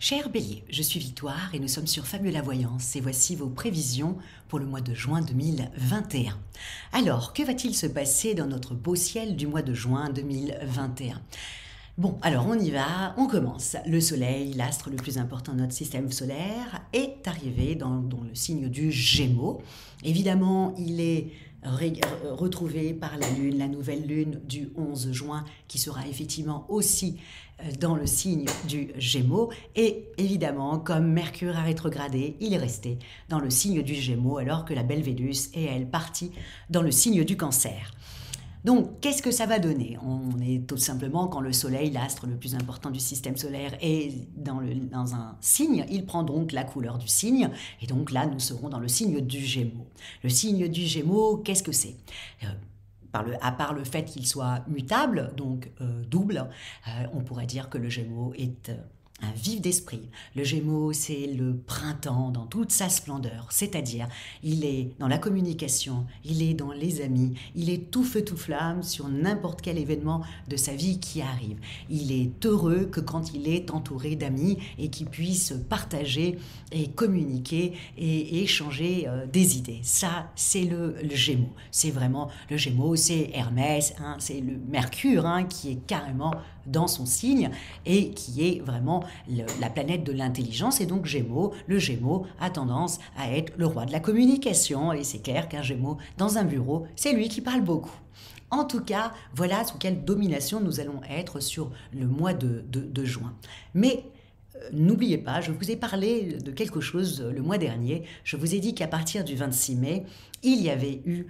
Cher Bélier, je suis Victoire et nous sommes sur Fabio la Voyance et voici vos prévisions pour le mois de juin 2021. Alors, que va-t-il se passer dans notre beau ciel du mois de juin 2021? Bon, alors on y va, on commence. Le Soleil, l'astre le plus important de notre système solaire, est arrivé dans le signe du Gémeaux. Évidemment, il est retrouvé par la Lune, la nouvelle Lune du 11 juin, qui sera effectivement aussi dans le signe du Gémeaux. Et évidemment, comme Mercure a rétrogradé, il est resté dans le signe du Gémeaux, alors que la belle Vénus est, elle, partie dans le signe du Cancer. Donc, qu'est-ce que ça va donner? On est tout simplement, quand le Soleil, l'astre le plus important du système solaire, est dans un signe, il prend donc la couleur du signe, et donc là, nous serons dans le signe du Gémeaux. Le signe du Gémeaux, qu'est-ce que c'est? À part le fait qu'il soit mutable, donc double, on pourrait dire que le Gémeaux est un vif d'esprit. Le Gémeaux, c'est le printemps dans toute sa splendeur, c'est-à-dire il est dans la communication, il est dans les amis, il est tout feu tout flamme sur n'importe quel événement de sa vie qui arrive. Il est heureux que quand il est entouré d'amis et qu'il puisse partager et communiquer et échanger des idées. Ça, c'est le Gémeaux. C'est vraiment le Gémeaux, c'est Hermès, hein, c'est le Mercure qui est carrément dans son signe et qui est vraiment la planète de l'intelligence. Et donc Gémeaux, le Gémeaux a tendance à être le roi de la communication, et c'est clair qu'un Gémeaux dans un bureau, c'est lui qui parle beaucoup. En tout cas, voilà sous quelle domination nous allons être sur le mois de juin. Mais n'oubliez pas, je vous ai parlé de quelque chose le mois dernier. Je vous ai dit qu'à partir du 26 mai, il y avait eu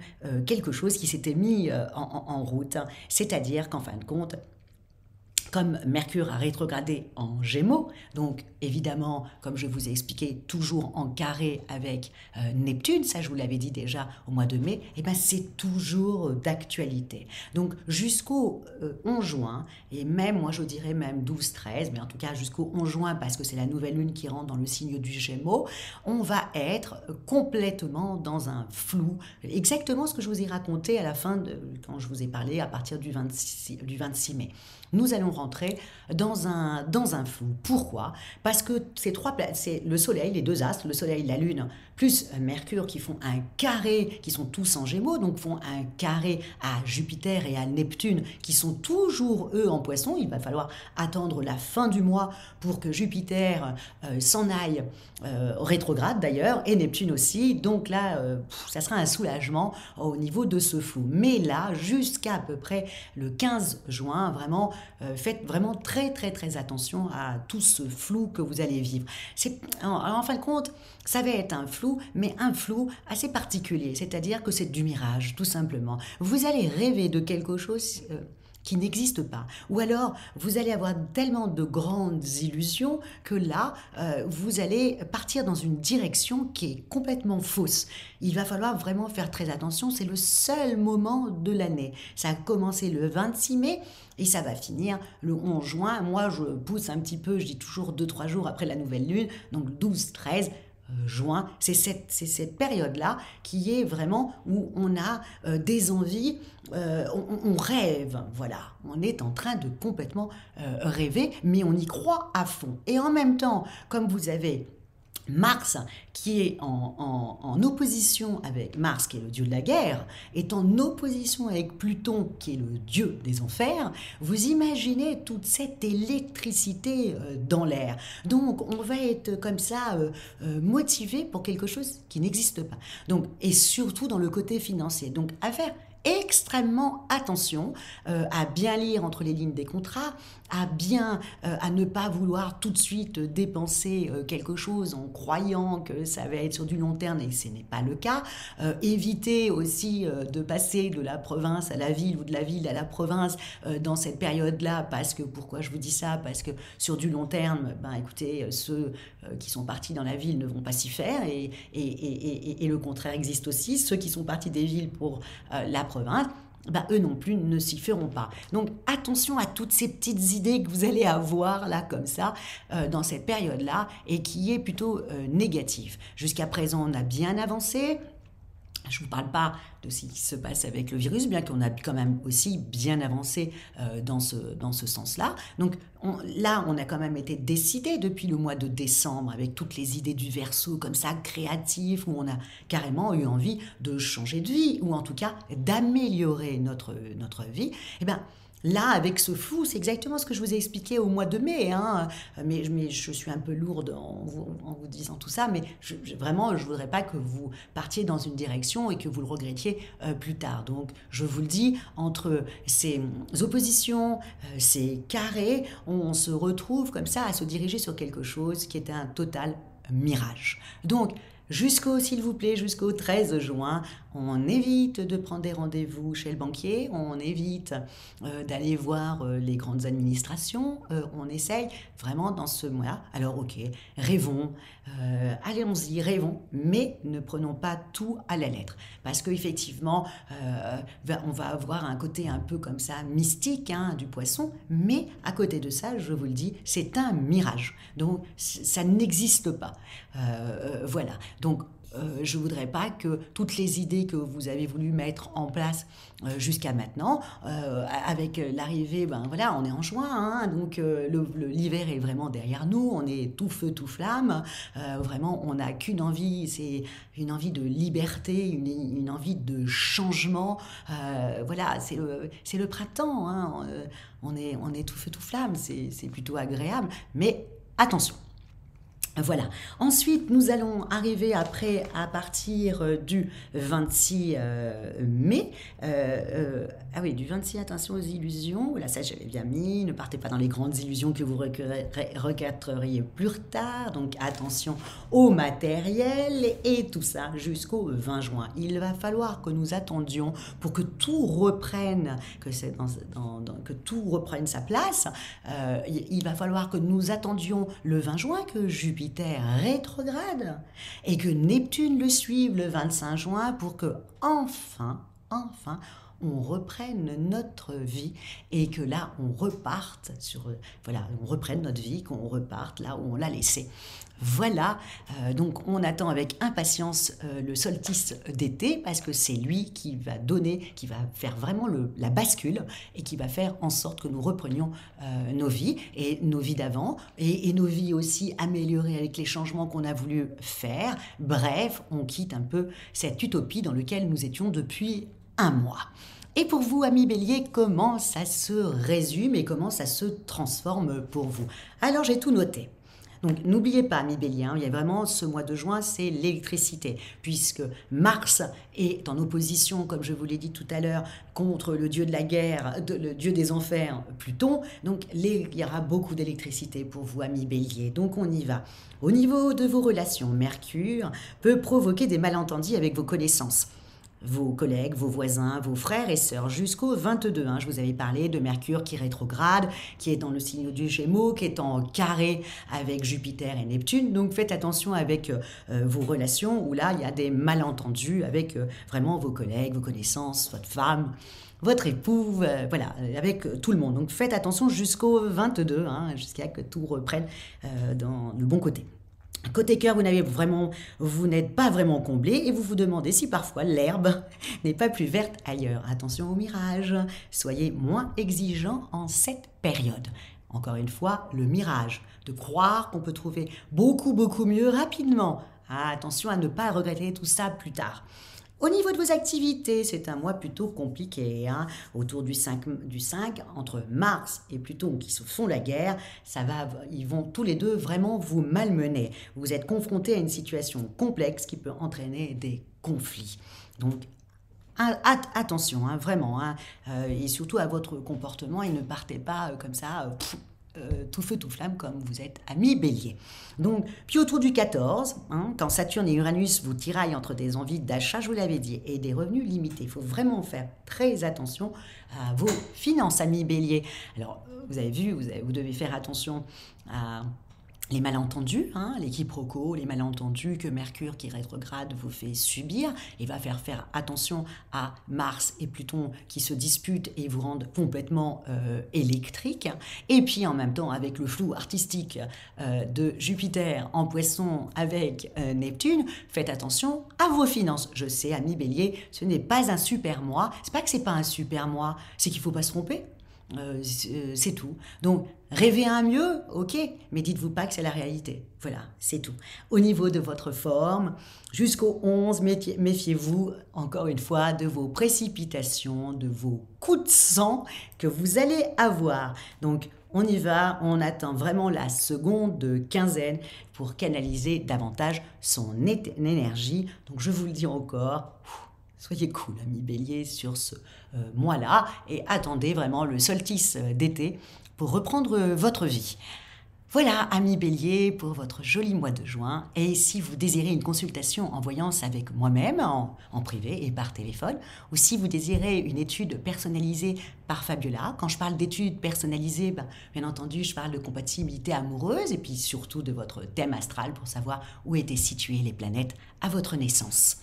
quelque chose qui s'était mis en route. C'est-à-dire qu'en fin de compte, comme Mercure a rétrogradé en Gémeaux, donc évidemment, comme je vous ai expliqué, toujours en carré avec Neptune, ça je vous l'avais dit déjà au mois de mai, et ben c'est toujours d'actualité. Donc jusqu'au 11 juin, et même, moi je dirais même 12-13, mais en tout cas jusqu'au 11 juin, parce que c'est la nouvelle lune qui rentre dans le signe du Gémeaux, on va être complètement dans un flou, exactement ce que je vous ai raconté à la fin, quand je vous ai parlé à partir du 26 mai. Nous allons rentrer dans un flou. Pourquoi? Parce que c'est le Soleil, les deux astres, le Soleil, la Lune, plus Mercure, qui font un carré, qui sont tous en Gémeaux, donc font un carré à Jupiter et à Neptune, qui sont toujours, eux, en Poisson. Il va falloir attendre la fin du mois pour que Jupiter s'en aille rétrograde d'ailleurs, et Neptune aussi. Donc là, ça sera un soulagement au niveau de ce flou. Mais là, jusqu'à peu près le 15 juin, vraiment, faites vraiment très très très attention à tout ce flou que vous allez vivre. En fin de compte, ça va être un flou, mais un flou assez particulier, c'est-à-dire que c'est du mirage, tout simplement. Vous allez rêver de quelque chose qui n'existe pas. Ou alors, vous allez avoir tellement de grandes illusions que là, vous allez partir dans une direction qui est complètement fausse. Il va falloir vraiment faire très attention, c'est le seul moment de l'année. Ça a commencé le 26 mai et ça va finir le 11 juin. Moi, je pousse un petit peu, je dis toujours 2-3 jours après la nouvelle lune, donc 12-13 juin, c'est cette période-là qui est vraiment où on a des envies, on rêve, voilà, on est en train de complètement rêver, mais on y croit à fond. Et en même temps, comme vous avez Mars, qui est en opposition avec Mars, qui est le dieu de la guerre, est en opposition avec Pluton, qui est le dieu des enfers, vous imaginez toute cette électricité dans l'air. Donc, on va être comme ça motivé pour quelque chose qui n'existe pas. Donc, et surtout dans le côté financier. Donc, à faire extrêmement attention à bien lire entre les lignes des contrats, à ne pas vouloir tout de suite dépenser quelque chose en croyant que ça va être sur du long terme, et ce n'est pas le cas. Éviter aussi de passer de la province à la ville ou de la ville à la province dans cette période-là, parce que, pourquoi je vous dis ça? Parce que sur du long terme, écoutez, ceux qui sont partis dans la ville ne vont pas s'y faire, et le contraire existe aussi. Ceux qui sont partis des villes pour la province, eux non plus ne s'y feront pas. Donc attention à toutes ces petites idées que vous allez avoir là comme ça dans cette période-là, et qui est plutôt négative. Jusqu'à présent, on a bien avancé. Je ne vous parle pas de ce qui se passe avec le virus, bien qu'on a quand même aussi bien avancé dans ce sens-là. Donc là, on a quand même été décidé depuis le mois de décembre avec toutes les idées du Verseau comme ça, créatives, où on a carrément eu envie de changer de vie, ou en tout cas d'améliorer notre vie. Eh bien, là, avec ce flou, c'est exactement ce que je vous ai expliqué au mois de mai. Hein. Mais je suis un peu lourde en vous disant tout ça, mais vraiment, je ne voudrais pas que vous partiez dans une direction et que vous le regrettiez plus tard. Donc, je vous le dis, entre ces oppositions, ces carrés, on se retrouve comme ça à se diriger sur quelque chose qui est un total mirage. Donc, s'il vous plaît, jusqu'au 13 juin, on évite de prendre des rendez-vous chez le banquier, on évite d'aller voir les grandes administrations, on essaye vraiment dans ce mois-là. Alors ok, rêvons, allons-y, rêvons, mais ne prenons pas tout à la lettre. Parce qu'effectivement, on va avoir un côté un peu comme ça mystique hein, du poisson, mais à côté de ça, je vous le dis, c'est un mirage. Donc ça n'existe pas. Voilà. Donc, je ne voudrais pas que toutes les idées que vous avez voulu mettre en place jusqu'à maintenant, avec l'arrivée, ben voilà, on est en juin, hein, donc l'hiver est vraiment derrière nous, on est tout feu, tout flamme, vraiment on n'a qu'une envie, c'est une envie de liberté, une envie de changement, voilà, c'est le printemps, hein, on est tout feu, tout flamme, c'est plutôt agréable, mais attention. Voilà. Ensuite, nous allons arriver après à partir du 26 mai. Ah oui, du 26, attention aux illusions. Voilà, ça j'avais bien mis. Ne partez pas dans les grandes illusions que vous regretteriez plus tard. Donc attention au matériel et tout ça jusqu'au 20 juin. Il va falloir que nous attendions pour que tout reprenne, que tout reprenne sa place. Il va falloir que nous attendions le 20 juin que Jupiter rétrograde et que Neptune le suive le 25 juin pour que enfin, on reprenne notre vie et que là, on reparte on reprenne notre vie, qu'on reparte là où on l'a laissé. Voilà, donc on attend avec impatience le solstice d'été parce que c'est lui qui va faire vraiment la bascule et qui va faire en sorte que nous reprenions nos vies et nos vies d'avant et nos vies aussi améliorées avec les changements qu'on a voulu faire. Bref, on quitte un peu cette utopie dans laquelle nous étions depuis un mois. Et pour vous, amis Bélier, comment ça se résume et comment ça se transforme pour vous? Alors, j'ai tout noté. Donc, n'oubliez pas, amis Bélier, il y a vraiment ce mois de juin, c'est l'électricité, puisque Mars est en opposition, comme je vous l'ai dit tout à l'heure, contre le dieu de la guerre, le dieu des enfers, Pluton. Donc, il y aura beaucoup d'électricité pour vous, amis Bélier. Donc, on y va. Au niveau de vos relations, Mercure peut provoquer des malentendus avec vos connaissances, vos collègues, vos voisins, vos frères et sœurs, jusqu'au 22. Je vous avais parlé de Mercure qui rétrograde, qui est dans le signe du Gémeaux, qui est en carré avec Jupiter et Neptune. Donc faites attention avec vos relations, où là, il y a des malentendus avec vraiment vos collègues, vos connaissances, votre femme, votre époux, voilà, avec tout le monde. Donc faites attention jusqu'au 22, jusqu'à que tout reprenne dans le bon côté. Côté cœur, vous n'êtes pas vraiment comblé et vous vous demandez si parfois l'herbe n'est pas plus verte ailleurs. Attention au mirage, soyez moins exigeants en cette période. Encore une fois, le mirage, de croire qu'on peut trouver beaucoup, beaucoup mieux rapidement. Attention à ne pas regretter tout ça plus tard. Au niveau de vos activités, c'est un mois plutôt compliqué. Autour du 5, entre Mars et Pluton qui se font la guerre, ils vont tous les deux vraiment vous malmener. Vous êtes confronté à une situation complexe qui peut entraîner des conflits. Donc, attention, vraiment, et surtout à votre comportement, et ne partez pas comme ça... tout feu, tout flamme, comme vous êtes amis Bélier. Donc, puis autour du 14, quand Saturne et Uranus vous tiraillent entre des envies d'achat, je vous l'avais dit, et des revenus limités. Il faut vraiment faire très attention à vos finances, amis Bélier. Alors, vous avez vu, vous devez faire attention à les malentendus, hein, les quiproquos, les malentendus que Mercure qui rétrograde vous fait subir et va faire attention à Mars et Pluton qui se disputent et vous rendent complètement électrique. Et puis en même temps avec le flou artistique de Jupiter en Poisson avec Neptune, faites attention à vos finances. Je sais, amis Bélier, ce n'est pas un super mois. C'est pas que c'est pas un super mois, c'est qu'il faut pas se tromper. C'est tout. Donc, rêvez un mieux, ok, mais dites-vous pas que c'est la réalité. Voilà, c'est tout. Au niveau de votre forme, jusqu'au 11, méfiez-vous encore une fois de vos précipitations, de vos coups de sang que vous allez avoir. Donc, on y va, on atteint vraiment la seconde quinzaine pour canaliser davantage son énergie. Donc, je vous le dis encore. Soyez cool, amis Bélier, sur ce mois-là et attendez vraiment le solstice d'été pour reprendre votre vie. Voilà, amis Bélier, pour votre joli mois de juin. Et si vous désirez une consultation en voyance avec moi-même, en privé et par téléphone, ou si vous désirez une étude personnalisée par Fabiola, quand je parle d'études personnalisées, bien entendu, je parle de compatibilité amoureuse et puis surtout de votre thème astral pour savoir où étaient situées les planètes à votre naissance.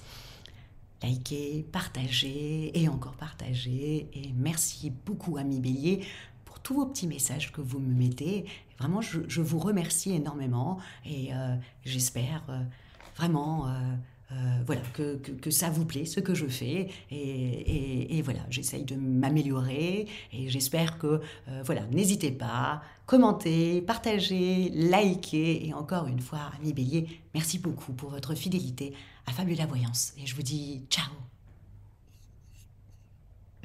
Likez, partagez et encore partagez. Et merci beaucoup, amis Bélier, pour tous vos petits messages que vous me mettez. Vraiment, je vous remercie énormément et j'espère vraiment voilà, que ça vous plaît, ce que je fais. Et voilà, j'essaye de m'améliorer et j'espère que, voilà, n'hésitez pas, commentez, partagez, likez. Et encore une fois, amis Bélier, merci beaucoup pour votre fidélité à Fabiola Voyance. Et je vous dis ciao!